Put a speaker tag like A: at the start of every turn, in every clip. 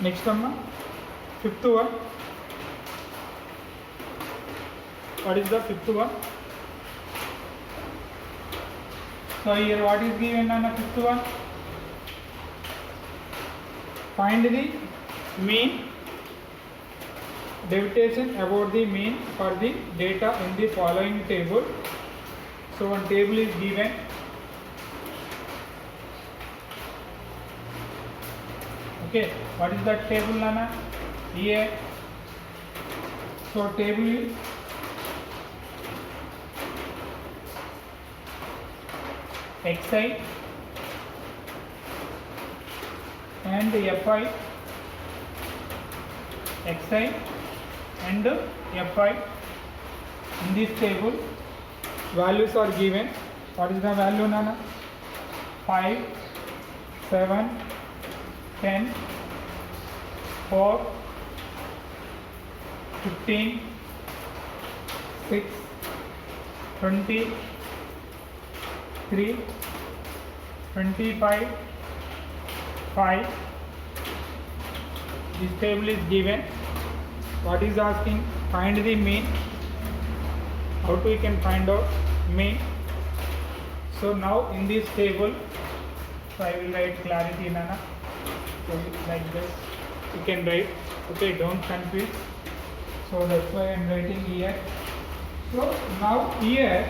A: Next one, fifth one. What is the fifth one? So here what is given on the fifth one? Find the mean deviation about the mean for the data in the following table. So one table is given. Okay, what is that table, Nana? Here. So table is xi and fi, xi and fi. In this table, values are given. What is the value, Nana? 5, 7, 10, 4, 15, 6, 20, 3, 25, 5. This table is given. What is asking? Find the mean. How we can find out mean? So now in this table, so I will write clarity, Nana. So like this you can write. Okay, don't confuse. So that's why I am writing here. So now here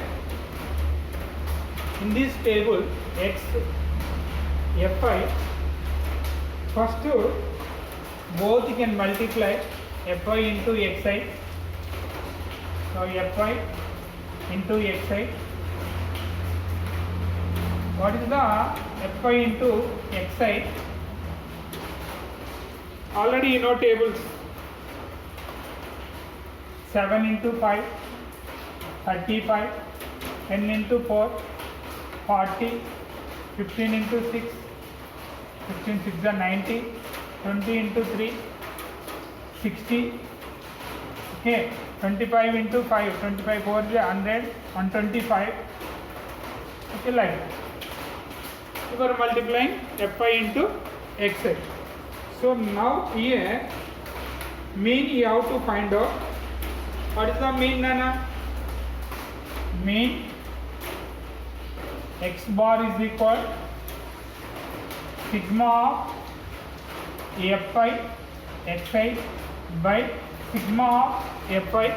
A: in this table x fi, first both you can multiply fi into xi. So fi into xi. What is the fi into xi? Already you know tables. 7 into 5, 35, 10 into 4, 40, 15 into 6, 15 6 are 90, 20 into 3, 60, okay, 25 into 5, 25 4 is 100, 125, okay, like that. You are multiplying fi into xi. So now here mean you have to find out. What is the mean, Nana? Mean x bar is equal sigma of fi xi by sigma of fi.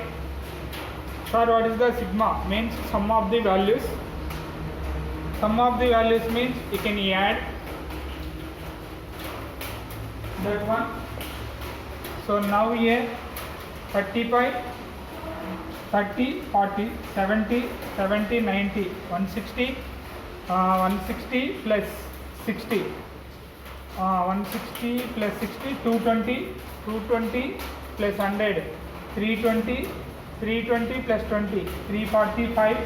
A: Sir, what is the sigma? Means sum of the values. Sum of the values means you can add that one. So now here 35, 30, 40, 70, 70, 90, 160, 160 plus 60, 160 plus 60, 220, 220 plus 100, 320, 320 plus 20, 345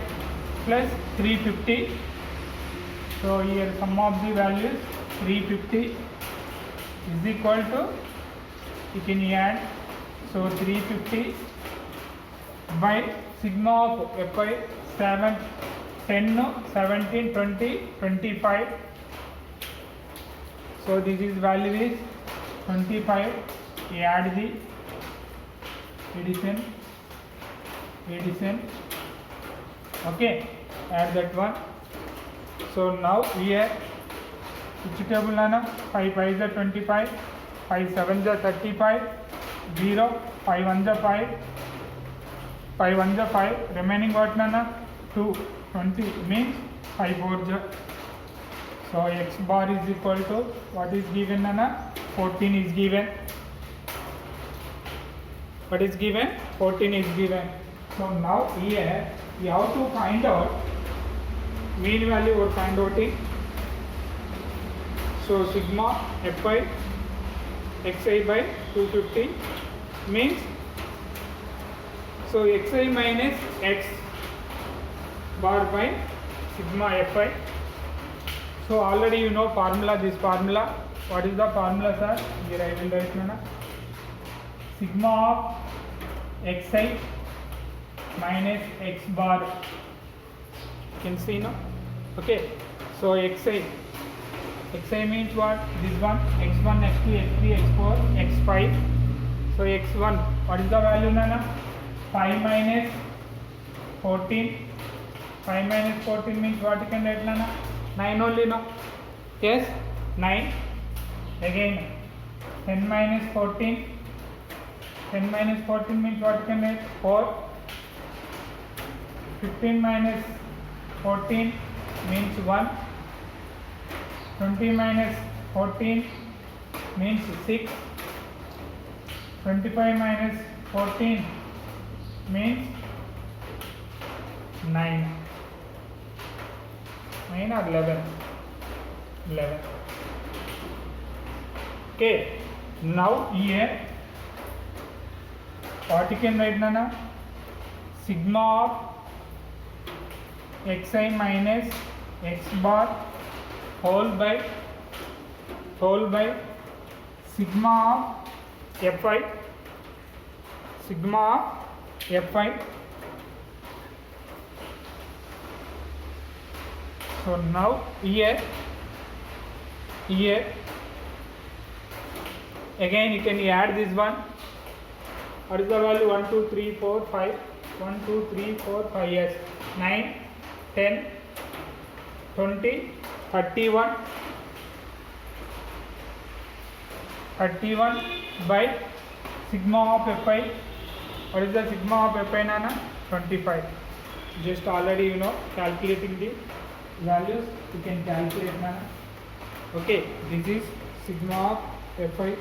A: plus 350. So here sum of the values 350 is equal to, you can add, so 350 by sigma of fi 7, 10, 17, 20, 25. So this is value is 25. You add the addition, okay, add that one. So now here which table, Nana? 5 5 is 25, 5 7 is 35, 0, 5 1 is 5, 5 1 is 5, remaining what, Nana? 2, 20 means 5 4 is. So x bar is equal to, what is given, Nana? 14 is given. What is given? 14 is given. So now here you have to find out mean value or find out it. So sigma fi xi by 250 means, so xi minus x bar by sigma fi. So already you know formula, this formula. What is the formula, sir? Here I will write, Nana. Sigma of xi minus x bar. You can see now. Okay. So xi xi means what? This one, x1, x2, x3, x4, x5. So x1, what is the value, Nana? 5 minus 14. 5 minus 14 means what you can write, Nana? 9 only, no? Yes, 9. Again, 10 minus 14. 10 minus 14 means what you can write? 4. 15 minus 14 means 1. 20 minus 14 means 6. 25 minus 14 means 9. 9 or 11? 11. Okay. Now here, what you can write, Nana? Sigma of xi minus x bar whole by sigma of fi, sigma of fi. So now here again you can add this one. What is the value? 1 2 3 4 5. 1 2 3 4 5. Yes, 9 10 20 31 by sigma of fi. What is the sigma of fi, Nana? 25. Just already you know calculating the values, you can calculate, Nana. Okay, this is sigma of fi.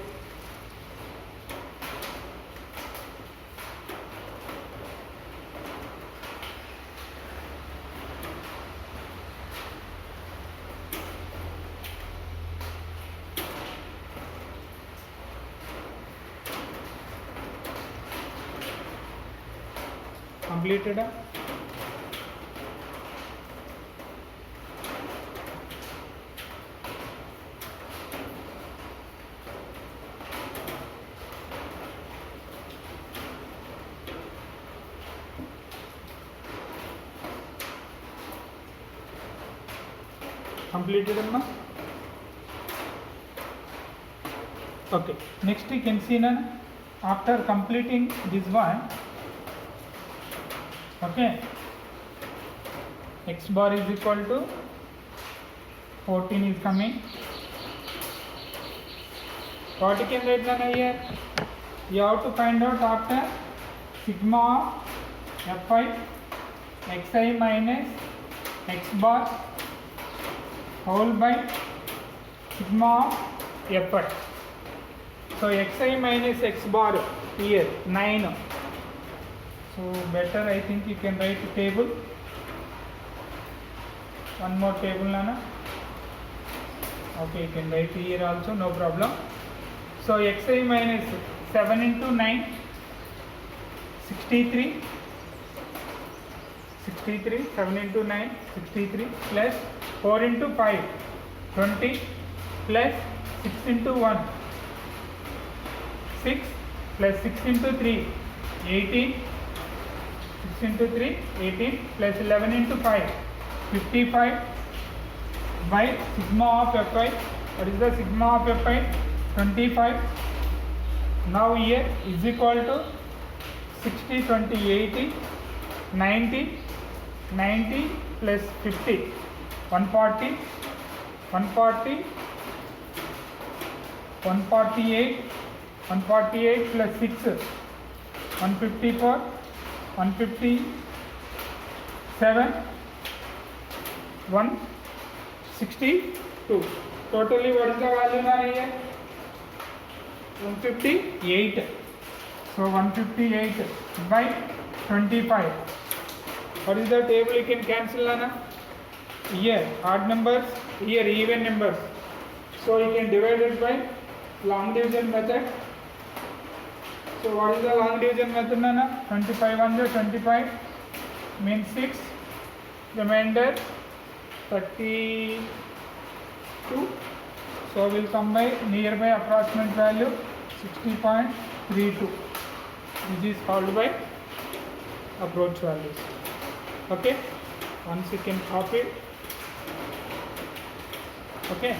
A: Completed. Completed, Amma? Okay, next you can see, now after completing this one, okay, x bar is equal to 14 is coming. What you can write, Nana, here? You have to find out after sigma of fi xi minus x bar whole by sigma of fi. So xi minus x bar here 9. So better I think you can write a table. One more table, Nana. Okay, you can write here also, no problem. So xi minus 7 into 9, 63. 7 into 9, 63 plus 4 into 5, 20 plus 6 into 1, 6 plus 6 into 3, 18. 6 into 3, 18 plus 11 into 5, 55 by sigma of fi. What is the sigma of fi? 25. Now here is equal to 60, 20, 80, 90, 90 plus 50, 140, 140, 148, 148 plus 6, 154, 157, 162. Totally what is the value now here? 158. So 158 by 25. What is the table you can cancel, Nana? Here odd numbers, here even numbers. So you can divide it by long division method. So what is the long division method, Nana? 25 1 25 means 6. Remainder 32. So we'll come by nearby approximate value 60.32. This is called by approach values. Okay, once you can copy. Okay.